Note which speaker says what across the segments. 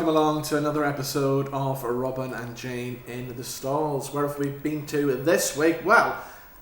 Speaker 1: welcome along to another episode of Robin and Jane in the Stalls. Where have we been to this week? Well,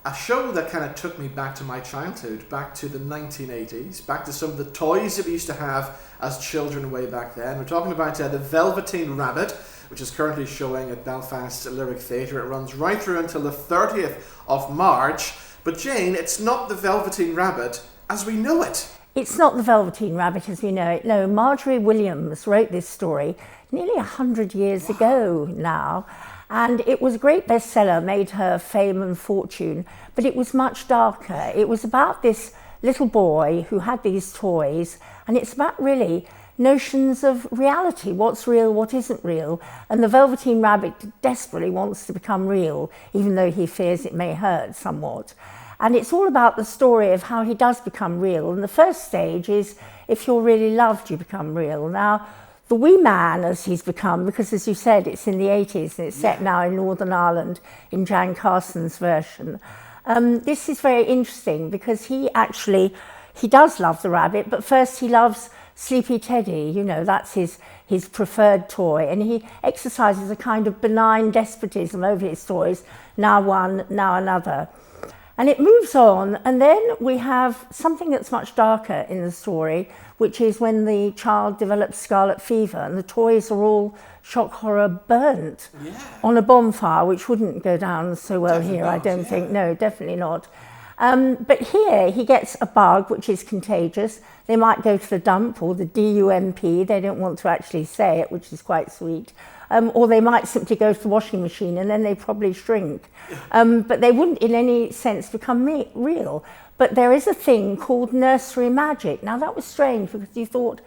Speaker 1: a show that kind of took me back to my childhood, back to the 1980s, back to some of the toys that we used to have as children way back then. We're talking about the Velveteen Rabbit, which is currently showing at Belfast Lyric Theatre. It runs right through until the 30th of March. But Jane, it's not the Velveteen Rabbit as we know it.
Speaker 2: It's not the Velveteen Rabbit as we know it. No, Margery Williams wrote this story nearly 100 years ago now. And it was a great bestseller, made her fame and fortune, but it was much darker. It was about this little boy who had these toys, and it's about really notions of reality, what's real, what isn't real. And the Velveteen Rabbit desperately wants to become real, even though he fears it may hurt somewhat. And it's all about the story of how he does become real. And the first stage is, if you're really loved, you become real. Now, the wee man, as he's become, because as you said, it's in the 80s and it's set now in Northern Ireland in Jan Carson's version. This is very interesting because he does love the rabbit, but first he loves Sleepy Teddy, you know, that's his preferred toy. And he exercises a kind of benign despotism over his toys, now one, now another. And it moves on, and then we have something that's much darker in the story, which is when the child develops scarlet fever and the toys are all shock horror burnt on a bonfire, which wouldn't go down so well definitely here, not, I don't think. No, definitely not. But here he gets a bug, which is contagious. They might go to the dump or the DUMP. They don't want to actually say it, which is quite sweet. Or they might simply go to the washing machine and then they probably shrink. But they wouldn't in any sense become real. But there is a thing called nursery magic. Now that was strange because you thought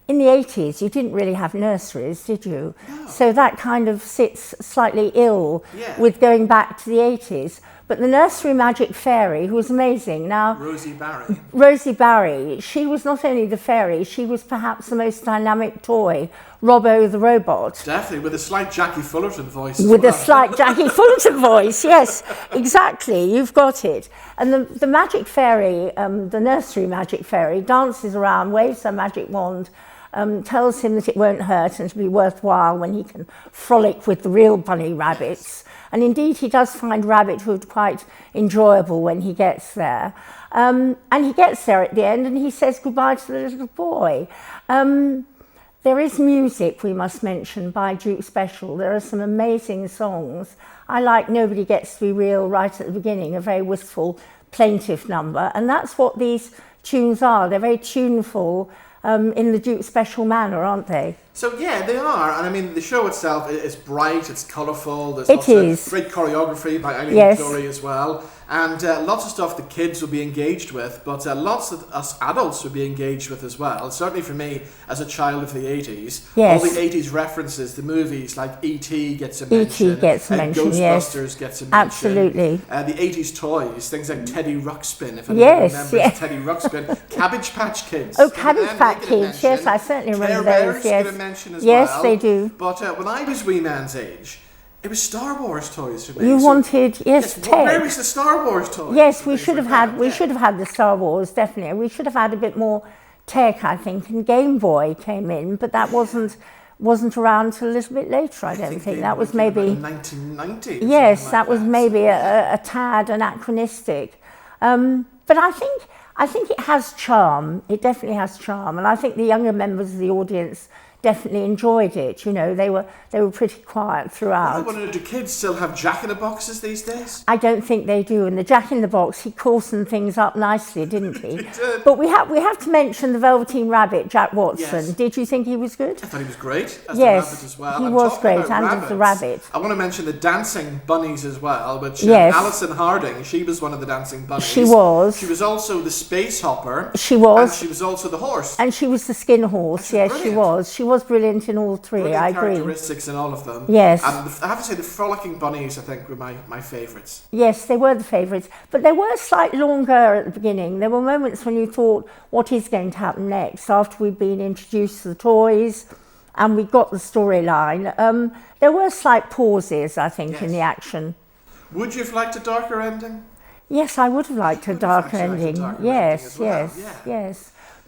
Speaker 2: in the 80s you didn't really have nurseries, did you? No. So that kind of sits slightly ill with going back to the 80s. But the nursery magic fairy, who was amazing. Now, Rosie Barry, she was not only the fairy, she was perhaps the most dynamic toy, Robbo the robot.
Speaker 1: Definitely, with a slight Jackie Fullerton voice.
Speaker 2: With a slight Jackie Fullerton voice, yes, exactly, you've got it. And the magic fairy, the nursery magic fairy, dances around, waves her magic wand, tells him that it won't hurt and it'll be worthwhile when he can frolic with the real bunny rabbits. And indeed, he does find rabbithood quite enjoyable when he gets there. And he gets there at the end and he says goodbye to the little boy. There is music, we must mention, by Duke Special. There are some amazing songs. I like Nobody Gets to Be Real right at the beginning, a very wistful, plaintive number. And that's what these tunes are. They're very tuneful in the Duke Special manner, aren't they?
Speaker 1: So yeah, they are, and I mean the show itself is bright, it's colourful. There's lots of great choreography by Elliott as well, and lots of stuff the kids will be engaged with, but lots of us adults will be engaged with as well. Certainly for me, as a child of the 80s, all the 80s references, the movies like E.T. gets a mention, Ghostbusters gets a mention,
Speaker 2: absolutely.
Speaker 1: The 80s toys, things like Teddy Ruxpin, if anyone remembers Teddy Ruxpin, Cabbage Patch Kids.
Speaker 2: Oh, Cabbage Patch Kids, yes, I certainly remember those.
Speaker 1: Yes,
Speaker 2: they do.
Speaker 1: But when I was wee man's age, it was Star Wars toys for me.
Speaker 2: You wanted, Ted.
Speaker 1: Where was the Star Wars toys?
Speaker 2: Yes, we should have had. We should have had the Star Wars, definitely. We should have had a bit more tech, I think. And Game Boy came in, but that wasn't around till a little bit later. I don't think that was maybe
Speaker 1: 1990.
Speaker 2: Yes, that was maybe a tad anachronistic. But I think it has charm. It definitely has charm, and I think the younger members of the audience definitely enjoyed it. You know, they were pretty quiet throughout.
Speaker 1: I wonder, do kids still have Jack-in-the-Boxes these days?
Speaker 2: I don't think they do. And the Jack-in-the-Box, he coarsened things up nicely, didn't he? He did. But we have to mention the Velveteen Rabbit, Jack Watson. Yes. Did you think he was good?
Speaker 1: I thought he was great as the rabbit as well.
Speaker 2: He was great, and as the rabbit.
Speaker 1: I want to mention the dancing bunnies as well, which Alison Harding, she was one of the dancing bunnies.
Speaker 2: She was.
Speaker 1: She was also the space hopper.
Speaker 2: She was.
Speaker 1: And she was also the horse.
Speaker 2: And she was the skin horse, she was. She was brilliant in all three,
Speaker 1: brilliant
Speaker 2: I agree.
Speaker 1: Characteristics in all of them.
Speaker 2: Yes.
Speaker 1: And I have to say the frolicking bunnies, I think, were my favourites.
Speaker 2: Yes, they were the favourites. But they were slightly longer at the beginning. There were moments when you thought, what is going to happen next? After we'd been introduced to the toys and we got the storyline, there were slight pauses, I think, in the action.
Speaker 1: Would you have liked a darker ending?
Speaker 2: Yes, I would have liked a darker ending. Yes.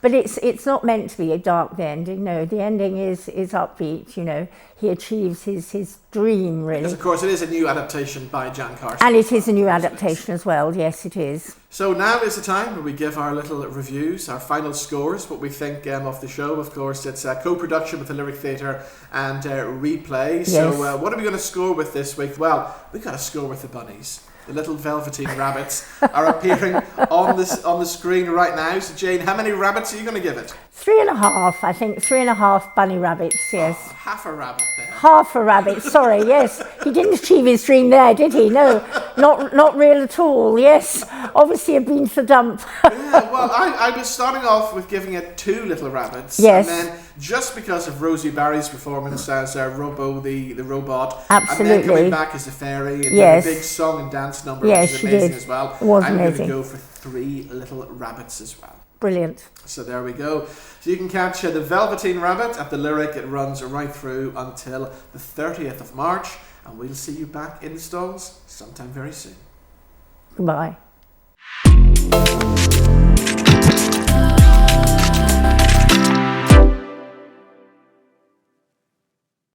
Speaker 2: But it's not meant to be a dark, the ending. No, the ending is upbeat. You know, he achieves his dream, really.
Speaker 1: Because of course it is a new adaptation by Jan Carson.
Speaker 2: And it is a new adaptation as well. Yes, it is.
Speaker 1: So now is the time where we give our little reviews, our final scores, what we think of the show. Of course, it's a co-production with the Lyric Theatre and Replay.
Speaker 2: Yes.
Speaker 1: So what are we going to score with this week? Well, we got to score with the bunnies. The little Velveteen Rabbits are appearing on the screen right now. So Jane, how many rabbits are you going to give it?
Speaker 2: 3.5, I think. 3.5 bunny rabbits, yes.
Speaker 1: Oh, half a rabbit there.
Speaker 2: Half a rabbit, sorry, yes. He didn't achieve his dream there, did he? No, not real at all, yes. Obviously had been for dump.
Speaker 1: Yeah, well, I was starting off with giving it 2 little rabbits.
Speaker 2: Yes.
Speaker 1: And then just because of Rosie Barry's performance as Robbo the robot.
Speaker 2: Absolutely.
Speaker 1: And then coming back as a fairy and
Speaker 2: Yes.
Speaker 1: doing a big song and dance number,
Speaker 2: Yes,
Speaker 1: which
Speaker 2: she
Speaker 1: is amazing
Speaker 2: did.
Speaker 1: as well.
Speaker 2: It was
Speaker 1: I'm
Speaker 2: amazing.
Speaker 1: going to go for 3 little rabbits as well.
Speaker 2: Brilliant.
Speaker 1: So there we go. So you can catch the Velveteen Rabbit at the Lyric. It runs right through until the 30th of March. And we'll see you back in the stalls sometime very soon.
Speaker 2: Goodbye.